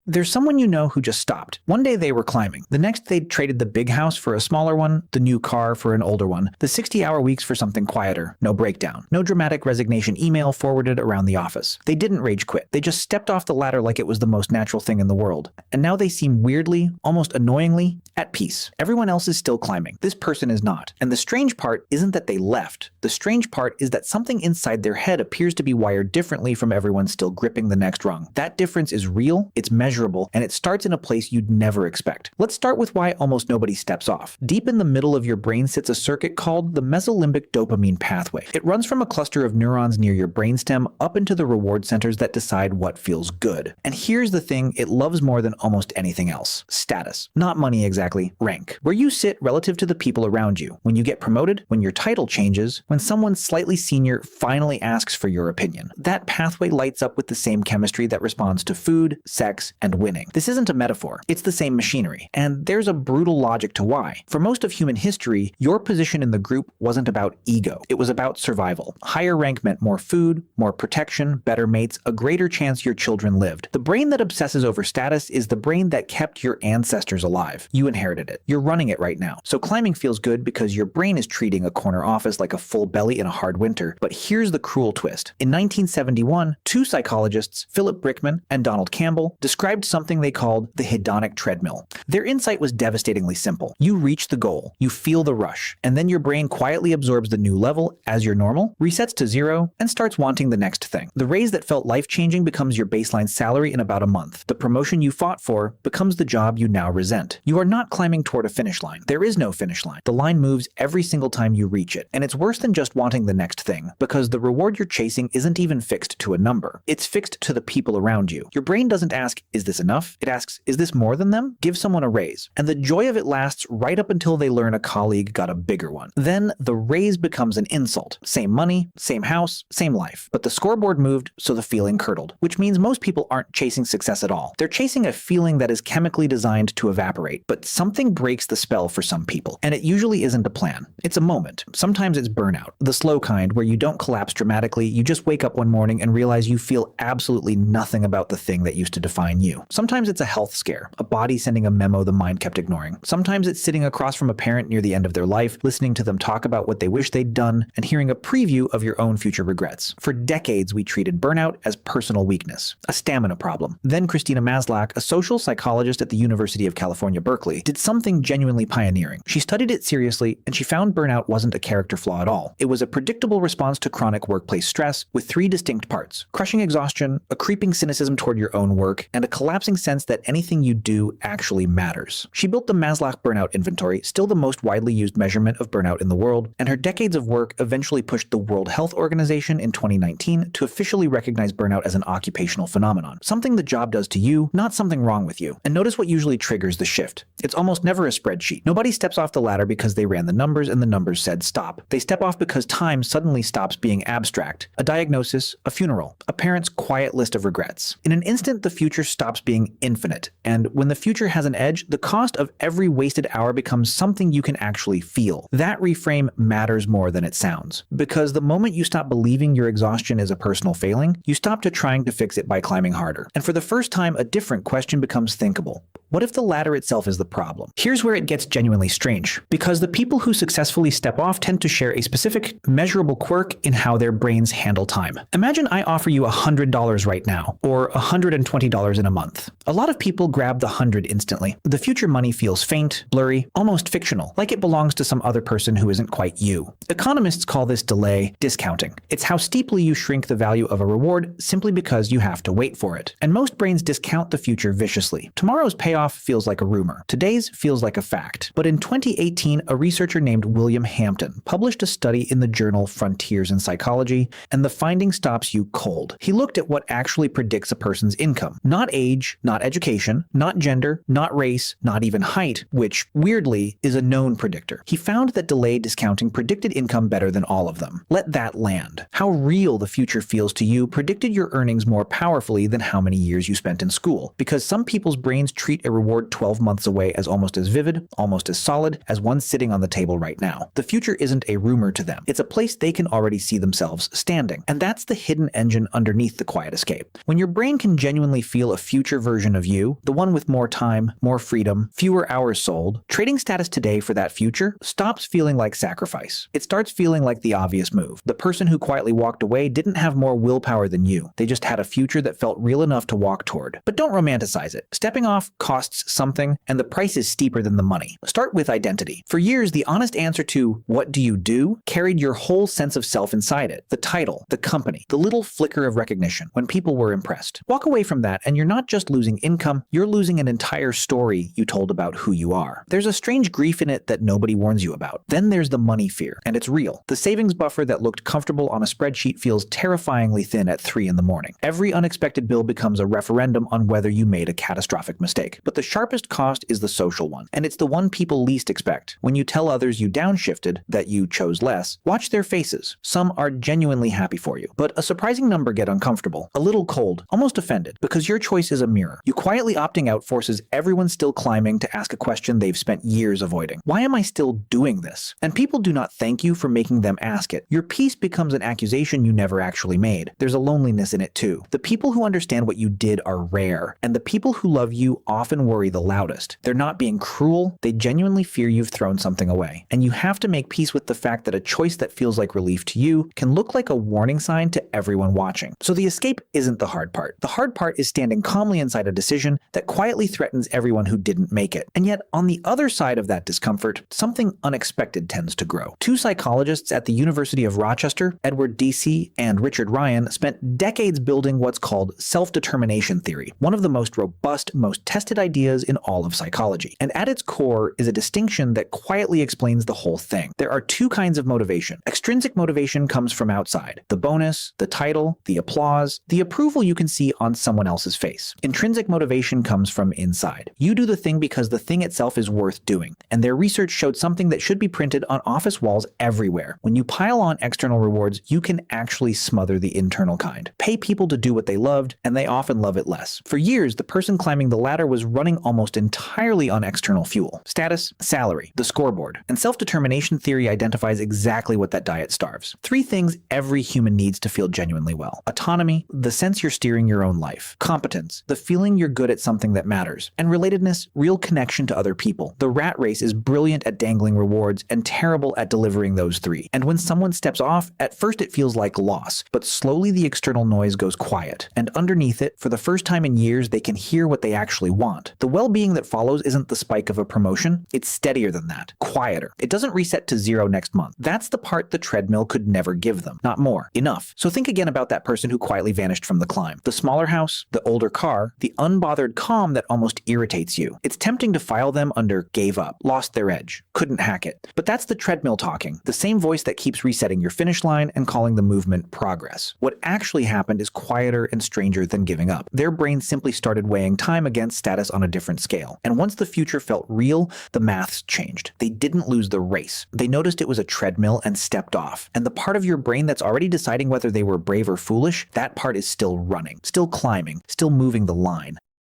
There's someone you know who just stopped. One day they were climbing. The next they'd traded the big house for a smaller one, the new car for an older one, the 60-hour weeks for something quieter. No breakdown. No dramatic resignation email forwarded around the office. They didn't rage quit. They just stepped off the ladder like it was the most natural thing in the world. And now they seem weirdly, almost annoyingly, at peace. Everyone else is still climbing. This person is not. And the strange part isn't that they left. The strange part is that something inside their head appears to be wired differently from everyone still gripping the next rung. That difference is real, it's measurable, and it starts in a place you'd never expect. Let's start with why almost nobody steps off. Deep in the middle of your brain sits a circuit called the mesolimbic dopamine pathway. It runs from a cluster of neurons near your brainstem up into the reward centers that decide what feels good. And here's the thing it loves more than almost anything else. Status. Not money exactly, rank. Where you sit relative to the people around you. When you get promoted, when your title changes, when someone slightly senior finally asks for your opinion. That pathway lights up with the same chemistry that responds to food, sex, and winning. This isn't a metaphor. It's the same machinery. And there's a brutal logic to why. For most of human history, your position in the group wasn't about ego. It was about survival. Higher rank meant more food, more protection, better mates, a greater chance your children lived. The brain that obsesses over status is the brain that kept your ancestors alive. You inherited it. You're running it right now. So climbing feels good because your brain is treating a corner office like a full belly in a hard winter. But here's the cruel twist. In 1971, two psychologists, Philip Brickman and Donald Campbell, described something they called the hedonic treadmill. Their insight was devastatingly simple. You reach the goal, you feel the rush, and then your brain quietly absorbs the new level as your normal, resets to zero, and starts wanting the next thing. The raise that felt life-changing becomes your baseline salary in about a month. The promotion you fought for becomes the job you now resent. You are not climbing toward a finish line. There is no finish line. The line moves every single time you reach it. And it's worse than just wanting the next thing, because the reward you're chasing isn't even fixed to a number. It's fixed to the people around you. Your brain doesn't ask, is this enough? It asks, is this more than them? Give someone a raise. And the joy of it lasts right up until they learn a colleague got a bigger one. Then the raise becomes an insult. Same money, same house, same life. But the scoreboard moved, so the feeling curdled. Which means most people aren't chasing success at all. They're chasing a feeling that is chemically designed to evaporate. But something breaks the spell for some people. And it usually isn't a plan. It's a moment. Sometimes it's burnout. The slow kind, where you don't collapse dramatically, you just wake up one morning and realize you feel absolutely nothing about the thing that used to define you. Sometimes it's a health scare, a body sending a memo the mind kept ignoring. Sometimes it's sitting across from a parent near the end of their life, listening to them talk about what they wish they'd done, and hearing a preview of your own future regrets. For decades, we treated burnout as personal weakness, a stamina problem. Then Christina Maslach, a social psychologist at the University of California, Berkeley, did something genuinely pioneering. She studied it seriously, and she found burnout wasn't a character flaw at all. It was a predictable response to chronic workplace stress with three distinct parts: crushing exhaustion, a creeping cynicism toward your own work, and a collapsing sense that anything you do actually matters. She built the Maslach Burnout Inventory, still the most widely used measurement of burnout in the world, and her decades of work eventually pushed the World Health Organization in 2019 to officially recognize burnout as an occupational phenomenon. Something the job does to you, not something wrong with you. And notice what usually triggers the shift. It's almost never a spreadsheet. Nobody steps off the ladder because they ran the numbers and the numbers said stop. They step off because time suddenly stops being abstract. A diagnosis, a funeral, a parent's quiet list of regrets. In an instant, the future stops being infinite. And when the future has an edge, the cost of every wasted hour becomes something you can actually feel. That reframe matters more than it sounds. Because the moment you stop believing your exhaustion is a personal failing, you stop trying to fix it by climbing harder. And for the first time, a different question becomes thinkable. What if the ladder itself is the problem? Here's where it gets genuinely strange. Because the people who successfully step off tend to share a specific, measurable quirk in how their brains handle time. Imagine I offer you $100 right now, or $120 in a month. A lot of people grab the 100 instantly. The future money feels faint, blurry, almost fictional, like it belongs to some other person who isn't quite you. Economists call this delay discounting. It's how steeply you shrink the value of a reward simply because you have to wait for it. And most brains discount the future viciously. Tomorrow's payoff feels like a rumor. Today's feels like a fact. But in 2018, a researcher named William Hampton published a study in the journal Frontiers in Psychology, and the finding stops you cold. He looked at what actually predicts a person's income. Not age, not education, not gender, not race, not even height, which, weirdly, is a known predictor. He found that delay discounting predicted income better than all of them. Let that land. How real the future feels to you predicted your earnings more powerfully than how many years you spent in school. Because some people's brains treat a reward 12 months away as almost as vivid, almost as solid as one sitting on the table right now. The future isn't a rumor to them. It's a place they can already see themselves standing. And that's the hidden engine underneath the quiet escape. When your brain can genuinely feel a future version of you, the one with more time, more freedom, fewer hours sold, trading status today for that future stops feeling like sacrifice. It starts feeling like the obvious move. The person who quietly walked away didn't have more willpower than you. They just had a future that felt real enough to walk toward. But don't romanticize it. Stepping off costs something, and the price is steeper than the money. Start with identity. For years, the honest answer to "what do you do?" carried your whole sense of self inside it. The title, the company, the little flicker of recognition when people were impressed. Walk away from that, and you're not just losing income, you're losing an entire story you told about who you are. There's a strange grief in it that nobody warns you about. Then there's the money fear, and it's real. The savings buffer that looked comfortable on a spreadsheet feels terrifyingly thin at 3 in the morning. Every unexpected bill becomes a referendum on whether you made a catastrophic mistake. But the sharpest cost is the social one, and it's the one people least expect. When you tell others you downshifted, that you chose less, watch their faces. Some are genuinely happy for you, but a surprising number get uncomfortable, a little cold, almost offended, because your choice is a mirror. You quietly opting out forces everyone still climbing to ask a question they've spent years avoiding. Why am I still doing this? And people do not thank you for making them ask it. Your peace becomes an accusation you never actually made. There's a loneliness in it too. The people who understand what you did are rare, and the people who love you often worry the loudest. They're not being cruel, they genuinely fear you've thrown something away. And you have to make peace with the fact that a choice that feels like relief to you can look like a warning sign to everyone watching. So the escape isn't the hard part. The hard part is standing calmly inside a decision that quietly threatens everyone who didn't make it. And yet, on the other side of that discomfort, something unexpected tends to grow. 2 psychologists at the University of Rochester, Edward Deci and Richard Ryan, spent decades building what's called self-determination theory, one of the most robust, most tested ideas in all of psychology. And at its core is a distinction that quietly explains the whole thing. There are 2 kinds of motivation. Extrinsic motivation comes from outside. The bonus, the title, the applause, the approval you can see on someone else's face. Intrinsic motivation comes from inside. You do the thing because the thing itself is worth doing. And their research showed something that should be printed on office walls everywhere. When you pile on external rewards, you can actually smother the internal kind. Pay people to do what they loved, and they often love it less. For years, the person climbing the ladder was running almost entirely on external fuel. Status, salary, the scoreboard. And self-determination theory identifies exactly what that diet starves. 3 things every human needs to feel genuinely well. Autonomy, the sense you're steering your own life. Competence, the feeling you're good at something that matters. And relatedness, real connection to other people. The rat race is brilliant at dangling rewards and terrible at delivering those 3. And when someone steps off, at first it feels like loss, but slowly the external noise goes quiet. And underneath it, for the first time in years, they can hear what they actually want. The well-being that follows isn't the spike of a promotion, it's steadier than that, quieter. It doesn't reset to 0 next month. That's the part the treadmill could never give them. Not more. Enough. So think again about that person who quietly vanished from the climb. The smaller house, the older car, the unbothered calm that almost irritates you. It's tempting to file them under gave up, lost their edge, couldn't hack it. But that's the treadmill talking, the same voice that keeps resetting your finish line and calling the movement progress. What actually happened is quieter and stranger than giving up. Their brain simply started weighing time against status on a different scale. And once the future felt real, the maths changed. They didn't lose the race. They noticed it was a treadmill and stepped off. And the part of your brain that's already deciding whether they were brave or foolish, that part is still running, still climbing, still moving the line.